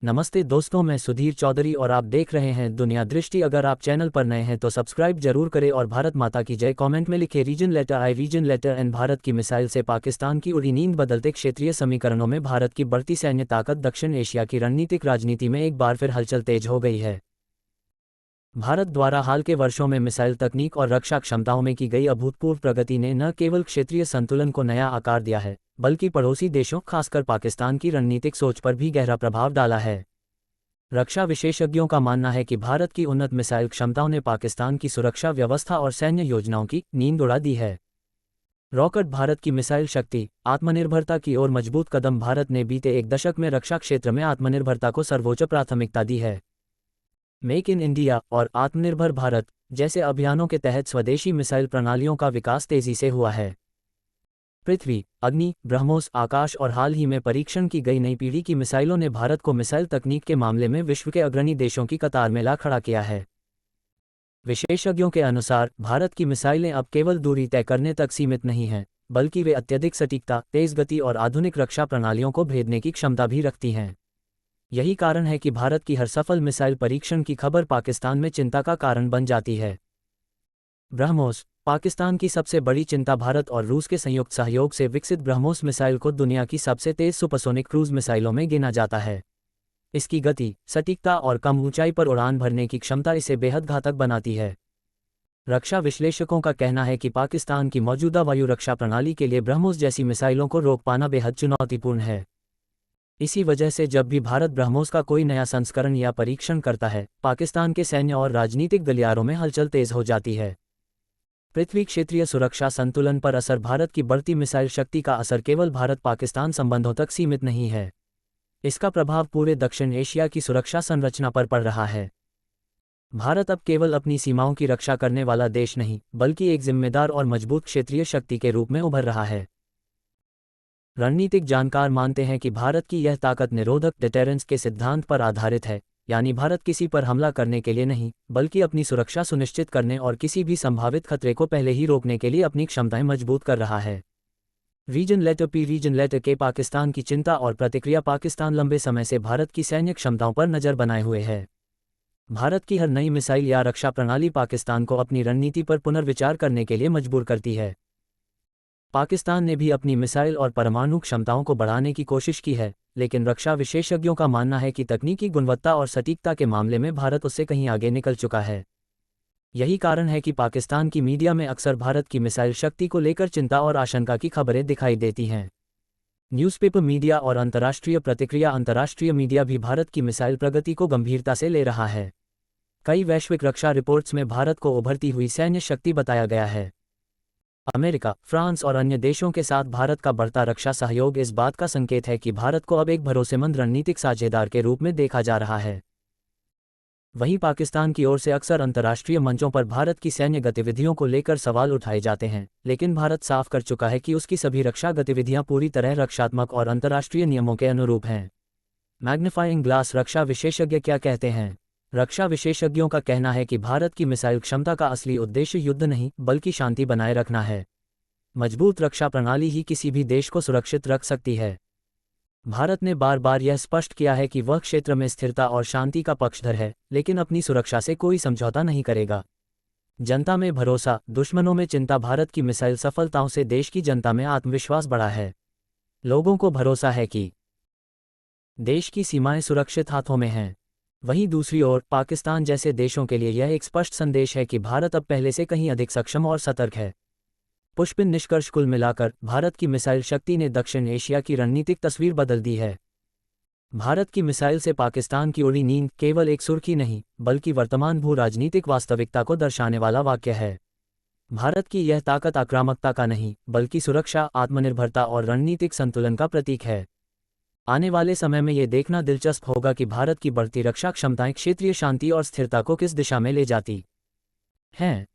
नमस्ते दोस्तों, मैं सुधीर चौधरी और आप देख रहे हैं दुनिया दृष्टि। अगर आप चैनल पर नए हैं तो सब्सक्राइब जरूर करें और भारत माता की जय कमेंट में लिखें। Reason letter I. Reason letter N. Bharat की मिसाइल से पाकिस्तान की उड़ी नींद। बदलते क्षेत्रीय समीकरणों में भारत की बढ़ती सैन्य ताकत। दक्षिण एशिया की रणनीतिक राजनीति में एक बार फिर हलचल तेज हो गई है। भारत द्वारा हाल के वर्षों में मिसाइल तकनीक और रक्षा क्षमताओं में की गई अभूतपूर्व प्रगति ने न केवल क्षेत्रीय संतुलन को नया आकार दिया है, बल्कि पड़ोसी देशों खासकर पाकिस्तान की रणनीतिक सोच पर भी गहरा प्रभाव डाला है। रक्षा विशेषज्ञों का मानना है कि भारत की उन्नत मिसाइल क्षमताओं ने पाकिस्तान की सुरक्षा व्यवस्था और सैन्य योजनाओं की नींद उड़ा दी है। रॉकेट भारत की मिसाइल शक्ति, आत्मनिर्भरता की ओर मजबूत कदम। भारत ने बीते एक दशक में रक्षा क्षेत्र में आत्मनिर्भरता को सर्वोच्च प्राथमिकता दी है। मेक इन इंडिया और आत्मनिर्भर भारत जैसे अभियानों के तहत स्वदेशी मिसाइल प्रणालियों का विकास तेजी से हुआ है। पृथ्वी, अग्नि, ब्रह्मोस, आकाश और हाल ही में परीक्षण की गई नई पीढ़ी की मिसाइलों ने भारत को मिसाइल तकनीक के मामले में विश्व के अग्रणी देशों की कतार में ला खड़ा किया है। विशेषज्ञों के अनुसार भारत की मिसाइलें अब केवल दूरी तय करने तक सीमित नहीं हैं, बल्कि वे अत्यधिक सटीकता, तेज गति और आधुनिक रक्षा प्रणालियों को भेदने की क्षमता भी रखती हैं। यही कारण है कि भारत की हर सफल मिसाइल परीक्षण की खबर पाकिस्तान में चिंता का कारण बन जाती है। ब्रह्मोस, पाकिस्तान की सबसे बड़ी चिंता। भारत और रूस के संयुक्त सहयोग से विकसित ब्रह्मोस मिसाइल को दुनिया की सबसे तेज सुपरसोनिक क्रूज मिसाइलों में गिना जाता है। इसकी गति, सटीकता और कम ऊंचाई पर उड़ान भरने की क्षमता इसे बेहद घातक बनाती है। रक्षा विश्लेषकों का कहना है कि पाकिस्तान की मौजूदा वायु रक्षा प्रणाली के लिए ब्रह्मोस जैसी मिसाइलों को रोक पाना बेहद चुनौतीपूर्ण है। इसी वजह से जब भी भारत ब्रह्मोस का कोई नया संस्करण या परीक्षण करता है, पाकिस्तान के सैन्य और राजनीतिक गलियारों में हलचल तेज हो जाती है। पृथ्वी क्षेत्रीय सुरक्षा संतुलन पर असर। भारत की बढ़ती मिसाइल शक्ति का असर केवल भारत पाकिस्तान संबंधों तक सीमित नहीं है। इसका प्रभाव पूरे दक्षिण एशिया की सुरक्षा संरचना पर पड़ रहा है। भारत अब केवल अपनी सीमाओं की रक्षा करने वाला देश नहीं, बल्कि एक जिम्मेदार और मजबूत क्षेत्रीय शक्ति के रूप में उभर रहा है। रणनीतिक जानकार मानते हैं कि भारत की यह ताकत निरोधक डिटेरेंस के सिद्धांत पर आधारित है, यानी भारत किसी पर हमला करने के लिए नहीं, बल्कि अपनी सुरक्षा सुनिश्चित करने और किसी भी संभावित खतरे को पहले ही रोकने के लिए अपनी क्षमताएं मजबूत कर रहा है। Reason letter P. Reason letter K. Pakistan की चिंता और प्रतिक्रिया। पाकिस्तान लंबे समय से भारत की सैन्य क्षमताओं पर नजर बनाए हुए है। भारत की हर नई मिसाइल या रक्षा प्रणाली पाकिस्तान को अपनी रणनीति पर पुनर्विचार करने के लिए मजबूर करती है। पाकिस्तान ने भी अपनी मिसाइल और परमाणु क्षमताओं को बढ़ाने की कोशिश की है, लेकिन रक्षा विशेषज्ञों का मानना है कि तकनीकी गुणवत्ता और सटीकता के मामले में भारत उससे कहीं आगे निकल चुका है। यही कारण है कि पाकिस्तान की मीडिया में अक्सर भारत की मिसाइल शक्ति को लेकर चिंता और आशंका की खबरें दिखाई देती हैं। न्यूज़पेपर मीडिया और अंतर्राष्ट्रीय प्रतिक्रिया। अंतर्राष्ट्रीय मीडिया भी भारत की मिसाइल प्रगति को गंभीरता से ले रहा है। कई वैश्विक रक्षा रिपोर्ट्स में भारत को उभरती हुई सैन्य शक्ति बताया गया है। अमेरिका, फ्रांस और अन्य देशों के साथ भारत का बढ़ता रक्षा सहयोग इस बात का संकेत है कि भारत को अब एक भरोसेमंद रणनीतिक साझेदार के रूप में देखा जा रहा है। वहीं पाकिस्तान की ओर से अक्सर अंतर्राष्ट्रीय मंचों पर भारत की सैन्य गतिविधियों को लेकर सवाल उठाए जाते हैं, लेकिन भारत साफ कर चुका है कि उसकी सभी रक्षा गतिविधियां पूरी तरह रक्षात्मक और अंतर्राष्ट्रीय नियमों के अनुरूप हैं। Magnifying glass. रक्षा विशेषज्ञ क्या कहते हैं? रक्षा विशेषज्ञों का कहना है कि भारत की मिसाइल क्षमता का असली उद्देश्य युद्ध नहीं, बल्कि शांति बनाए रखना है। मजबूत रक्षा प्रणाली ही किसी भी देश को सुरक्षित रख सकती है। भारत ने बार बार यह स्पष्ट किया है कि वह क्षेत्र में स्थिरता और शांति का पक्षधर है, लेकिन अपनी सुरक्षा से कोई समझौता नहीं करेगा। जनता में भरोसा, दुश्मनों में चिंता। भारत की मिसाइल सफलताओं से देश की जनता में आत्मविश्वास बढ़ा है। लोगों को भरोसा है कि देश की सीमाएं सुरक्षित हाथों में हैं। वहीं दूसरी ओर पाकिस्तान जैसे देशों के लिए यह एक स्पष्ट संदेश है कि भारत अब पहले से कहीं अधिक सक्षम और सतर्क है। पुष्पिन निष्कर्ष। कुल मिलाकर भारत की मिसाइल शक्ति ने दक्षिण एशिया की रणनीतिक तस्वीर बदल दी है। भारत की मिसाइल से पाकिस्तान की उड़ी नींद केवल एक सुर्खी नहीं, बल्कि वर्तमान भू राजनीतिक वास्तविकता को दर्शाने वाला वाक्य है। भारत की यह ताकत आक्रामकता का नहीं, बल्कि सुरक्षा, आत्मनिर्भरता और रणनीतिक संतुलन का प्रतीक है। आने वाले समय में ये देखना दिलचस्प होगा कि भारत की बढ़ती रक्षा क्षमताएं क्षेत्रीय शांति और स्थिरता को किस दिशा में ले जाती हैं।